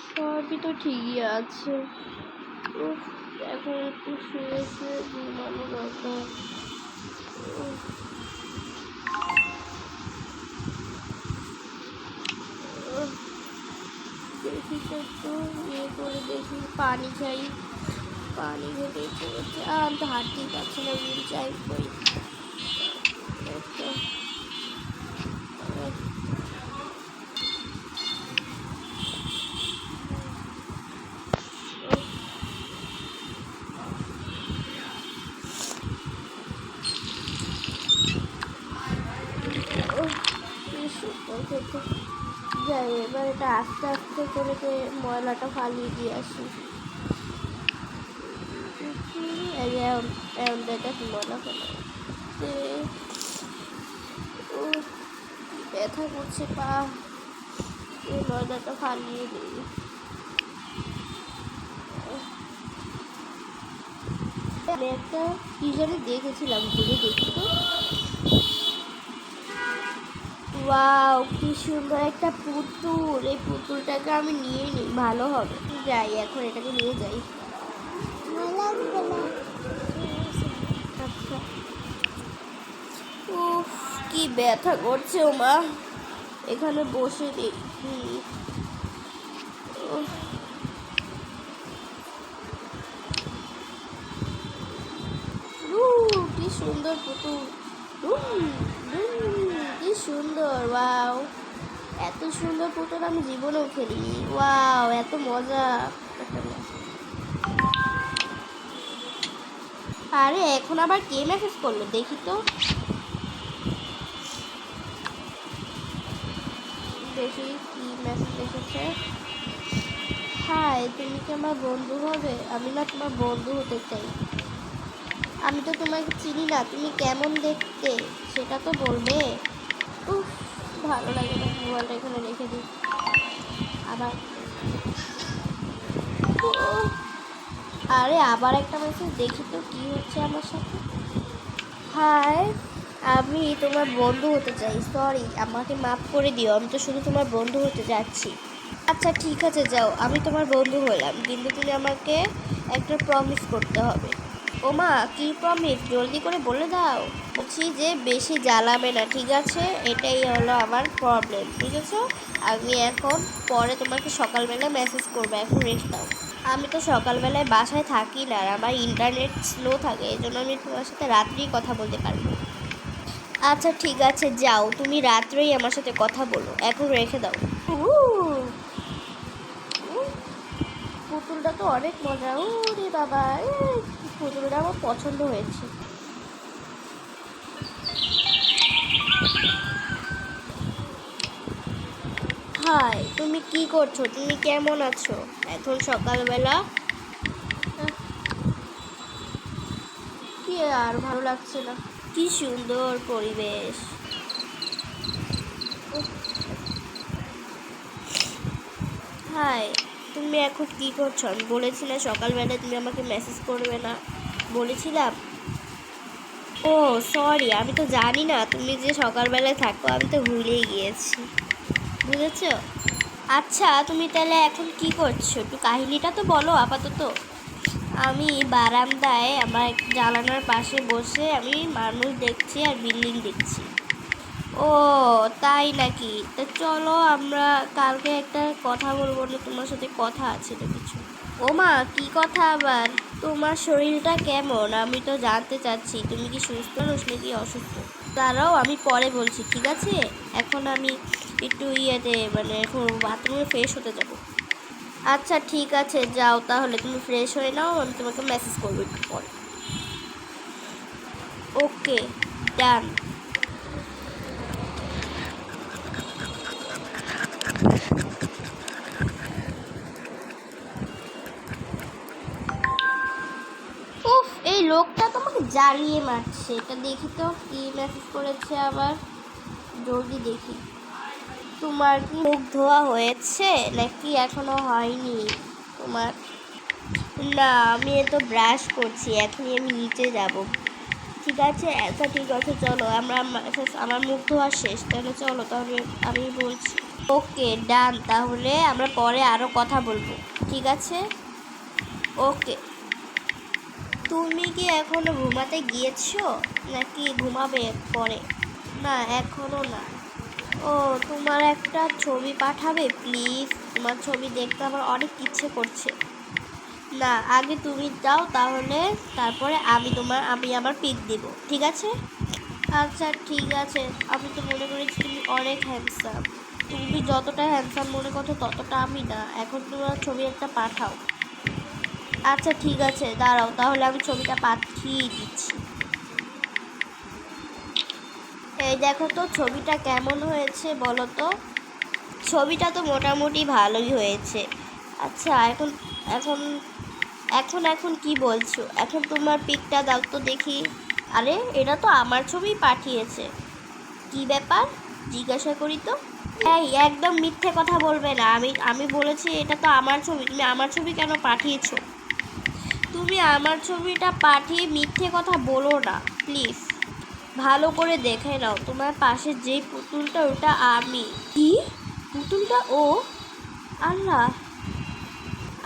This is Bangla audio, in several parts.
সবই তো ঠিকই আছে। উফ, এখন একটু শুয়ে শুয়ে ঘুমানো দরকার। উফ, উফ, দেখি তো একটু ইয়ে করে দেখি, পানি খাই। পানি খেতে ইচ্ছে করছে, আর আমি তো হাঁটতেই পারছি না, হুইল চাই কই। একটা, যাই এবার এটা আস্তে আস্তে করে ময়লাটা ফালিয়ে দিয়ে আসি। এটা ময়লা ফেলে ব্যথা করছে পা, এই ময়লাটা ফালিয়ে দিই। আমি একটা কি জানি দেখেছিলাম, ঘুরে দেখি তো। ওয়াও, কি সুন্দর একটা পুতুল! এই পুতুলটাকে আমি নিয়ে নিই, ভালো হবে। যাই এখন এটাকে নিয়ে যাই। আচ্ছা, উফ, কি ব্যথা করছে ও মা, এখানে বসে দেখি। কি সুন্দর পুতুল, কি সুন্দর! ওয়াও, এত সুন্দর পুতুল আমি জীবনেও খেলিনি। ওয়াও, এত মজা! আরে এখন আবার কে মেসেজ করলো দেখি তো, দেখি কি মেসেজ এসেছে। হাই, তুমি কি আমার বন্ধু হবে? আমি না তোমার বন্ধু হতে চাই। আমি তো তোমাকে চিনি না, তুমি কেমন দেখতে সেটা তো বলবে। উফ, ভালো লাগে না, মোবাইলটা এখানে রেখে দিই। আবার আরে আবার একটা মেসেজ, দেখি তো কি হচ্ছে আমার সাথে। হাই, আমি তোমার বন্ধু হতে চাই। সরি, আমাকে মাফ করে দিও, আমি তো শুধু তোমার বন্ধু হতে যাচ্ছি। আচ্ছা ঠিক আছে, যাও, আমি তোমার বন্ধু হলাম, কিন্তু তুমি আমাকে একটা প্রমিস করতে হবে। ওমা, কি প্রমিস? জলদি করে বলে দাও। বলছি যে বেশি জ্বালাবে না, ঠিক আছে? এটাই হলো আমার প্রবলেম, ঠিক আছে? আমি এখন পরে তোমাকে সকালবেলা মেসেজ করবো, এখন রেখে দাও। আমি তো সকালবেলায় বাসায় থাকি না, আর আমার ইন্টারনেট স্লো থাকে, এই জন্য আমি তোমার সাথে রাত্রেই কথা বলতে পারবো। আচ্ছা ঠিক আছে, যাও, তুমি রাত্রেই আমার সাথে কথা বলো, এখন রেখে দাও। পুতুলটা তো অনেক মজা। ওরে বাবা, পুতুলটা আমার পছন্দ হয়েছে। হাই, তুমি কি করছো? তুমি কেমন আছো এখন সকালবেলা? কি আর ভালো লাগছে না, কি সুন্দর পরিবেশ। হাই, তুমি এখন কি করছো? আমি বলেছিলে সকালবেলায় তুমি আমাকে মেসেজ করবে না, বলেছিলাম। ও সরি, আমি তো জানি না তুমি যে সকালবেলায় থাকো, আমি তো ভুলেই গিয়েছি, বুঝেছ? আচ্ছা তুমি তাহলে এখন কি করছো, একটু কাহিনীটা তো বলো আপাতত। আমি বারান্দায় আমার জানালার পাশে বসে আমি মানুষ দেখছি আর বিল্ডিং দেখছি। ও তাই নাকি? তো চলো আমরা কালকে একটা কথা বলবো না, তোমার সাথে কথা আছে তো কিছু। ও মা, কি কথা আবার? তোমার শরীরটা কেমন আমি তো জানতে চাচ্ছি, তুমি কি সুস্থ মানুষ নাকি অসুস্থ? দাঁড়াও, আমি পরে বলছি, ঠিক আছে? এখন আমি একটু মানে এখন বাথরুমে ফ্রেশ হতে যাব। আচ্ছা ঠিক আছে, যাও তাহলে, তুমি ফ্রেশ হয়ে নাও, আমি তোমাকে মেসেজ করবো একটু পরে। ওকে, ডান। উফ, এই লোকটা তোমাকে জ্বালিয়ে মারছে। এটা দেখি তো কি মেসেজ করেছে আবার, জলদি দেখি। তোমার কি মুখ ধোয়া হয়েছে নাকি এখনো হয়নি তোমার? না, আমি তো ব্রাশ করছি, এখনই আমি নিচে যাব। ঠিক আছে, আচ্ছা ঠিক আছে, চলো আমরা আমার মুখ ধোয়া শেষ, তাহলে চলো, তাহলে আমি বলছি। ওকে ডান, তাহলে আমরা পরে আরও কথা বলবো, ঠিক আছে? ওকে। তুমি কি এখনো ঘুমাতে গিয়েছো নাকি ঘুমাবে পরে? না, এখনো না। ও, তোমার একটা ছবি পাঠাবে প্লিজ? তোমার ছবি দেখতে আমার অনেক ইচ্ছে করছে। না, আগে তুমি যাও, তাহলে তারপরে আমি আমার পিক দিব, ঠিক আছে? আচ্ছা ঠিক আছে। আমি তো মনে করেছি তুমি অনেক হ্যান্ডসাম। তুমি যতটা হ্যান্ডসাম মনে করছো ততটা আমি না। এখন তোমার ছবি একটা পাঠাও। আচ্ছা ঠিক আছে, দাঁড়াও, তাহলে আমি ছবিটা পাঠিয়ে দিচ্ছি। এই দেখো তো ছবিটা কেমন হয়েছে বলো তো। ছবিটা তো মোটামুটি ভালোই হয়েছে। আচ্ছা এখন এখন এখন এখন কি বলছো? এখন তোমার পিকটা দাও তো দেখি। আরে এটা তো আমার ছবি পাঠিয়েছে। কি ব্যাপার জিজ্ঞাসা করি তো। এই একদম মিথ্যে কথা বলবে না। আমি বলেছি এটা তো আমার ছবি, তুমি আমার ছবি কেন পাঠিয়েছো? তুমি আমার ছবিটা পাঠিয়ে মিথ্যে কথা বলো না প্লিজ। ভালো করে দেখে নাও, তোমার পাশে যেই পুতুলটা ওটা আমি। কি পুতুলটা? ও আল্লাহ,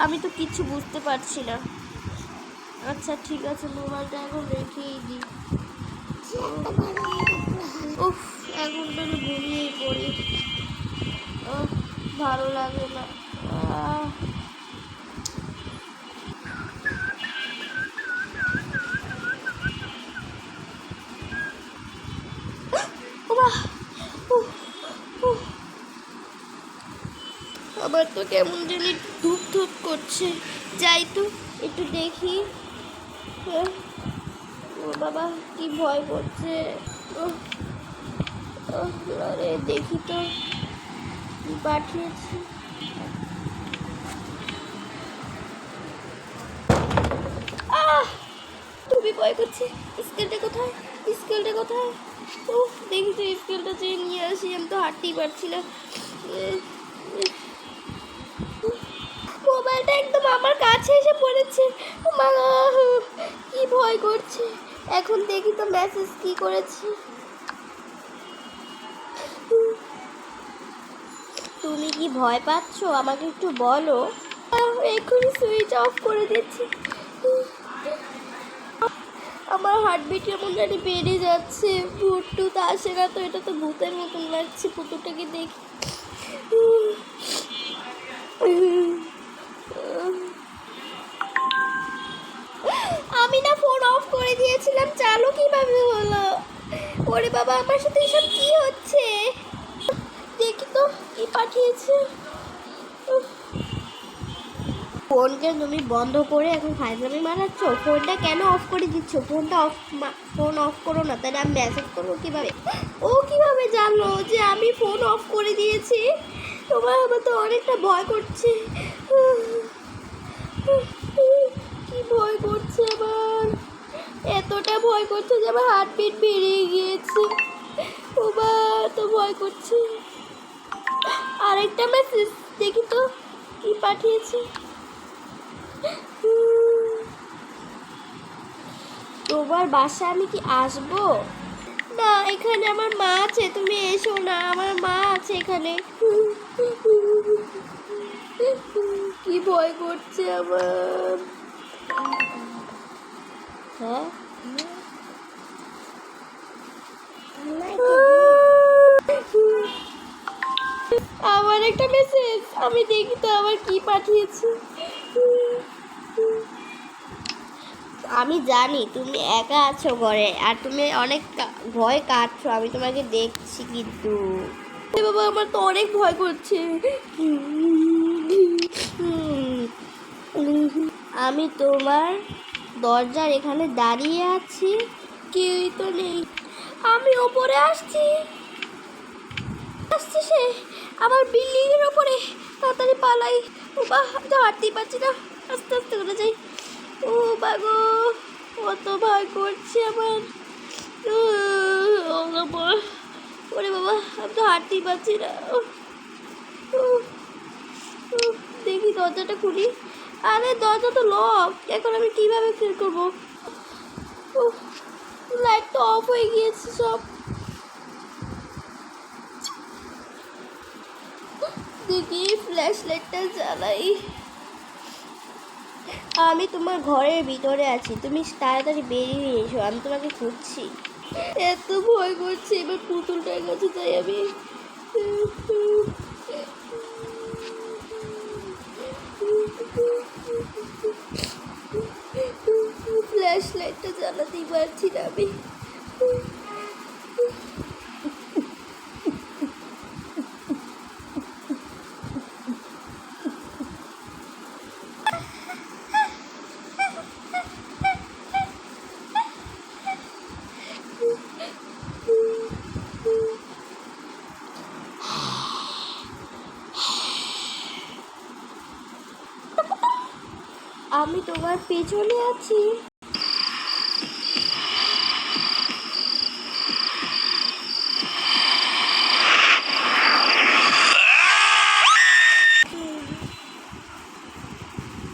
আমি তো কিচ্ছু বুঝতে পারছি না। আচ্ছা ঠিক আছে, মোবাইলটা এখন রেখেই দিই। উফ, এখন তো আমি ঘুমিয়েই পড়ি। ভালো লাগে না। আমার তো কেমন জানি ধুপ ধুপ করছে। যাই তো একটু দেখি। ও বাবা, কি ভয় করছে। আরে দেখি তো কি পাঠিয়েছি। তুমি ভয় করছে। স্কেলটা কোথায়? স্কেলটা কোথায়? ও দেখি তো, স্কেলটা চেয়ে নিয়ে আসি। আমি তো হাঁটতেই পারছি না। মোবাইলটা একদম আমার কাছে এসে পড়েছে। মা, কি ভয় করছে। এখন দেখি তো মেসেজ কি করেছে। তুমি কি ভয় পাচ্ছ? আমাকে একটু বলো। এক্ষুনি সুইচ অফ করে দিচ্ছি। আমার হার্টবিট কেমন জানি বেড়ে যাচ্ছে। ভূত টুত আসে না তো? এটা তো ভূতের মতন লাগছে। পুতুলটাকে দেখি। আমি না ফোন অফ করে দিয়েছিলাম, চালু কিভাবে হলো? ওরে বাবা, আমার সাথে এসব কি হচ্ছে? দেখি তো কি পাঠিয়েছে। ফোনকে তুমি বন্ধ করে এখন ফাইজলামি মারাচ্ছ? ফোনটা কেন অফ করে দিচ্ছ? ফোন অফ করো না, তাহলে আমি মেসেজ করবো কিভাবে? ও কিভাবে জানলো যে আমি ফোন অফ করে দিয়েছি? আমার তো অনেকটা ভয় করছে। কি ভয় করছে আমার। এতটা ভয় করছে যে আমার হার্টবিট বেড়ে গিয়েছে। তো ভয় করছে। আরেকটা মেসেজ দেখি তো কি পাঠিয়েছে। তোমার বাসা আমি কি আসবো? না, এখানে আমার মা আছে, তুমি এসো না, আমার মা আছে এখানে। কি ভয় করছে আমার। হ্যাঁ, আমার একটা মেসেজ, আমি দেখি তো আবার কি পাঠিয়েছি। আমি জানি তুমি একা আছো ঘরে, আর তুমি অনেক ভয় কাটছো, আমি তোমাকে দেখছি কিন্তু। বাবা, আমার তো অনেক ভয় করছে। আমি তোমার দরজার এখানে দাঁড়িয়ে আছি, কেউই তো নেই। আমি ওপরে আসছি। আসছে সে আমার বিল্ডিং এর ওপরে। তাড়াতাড়ি পালাই। ও বাহ, আমি তো হাঁটতেই পারছি না। আস্তে আস্তে করে যাই। ও বাগো, কত ভয় করছে আমার। ওরে বাবা, আমি তো হাঁটতেই পারছি না। দেখি দরজাটা খুলি। আরে দরজা তো লক, এখন আমি কিভাবে বের করবো? লাইট তো অফ হয়ে গিয়েছে সব। কি ফ্ল্যাশ লাইটটা জ্বালাই। আমি তোমার ঘরের ভিতরে আছি, তুমি তাড়াতাড়ি বেরিয়ে এসো, আমি তোমাকে খুঁজছি। এত ভয় করছে, এবার পুতুলটার কাছে যাই আমি। ফ্ল্যাশ লাইটটা জ্বালাতেই পারছি না আমি। আমি তোমার পেছনে আছি।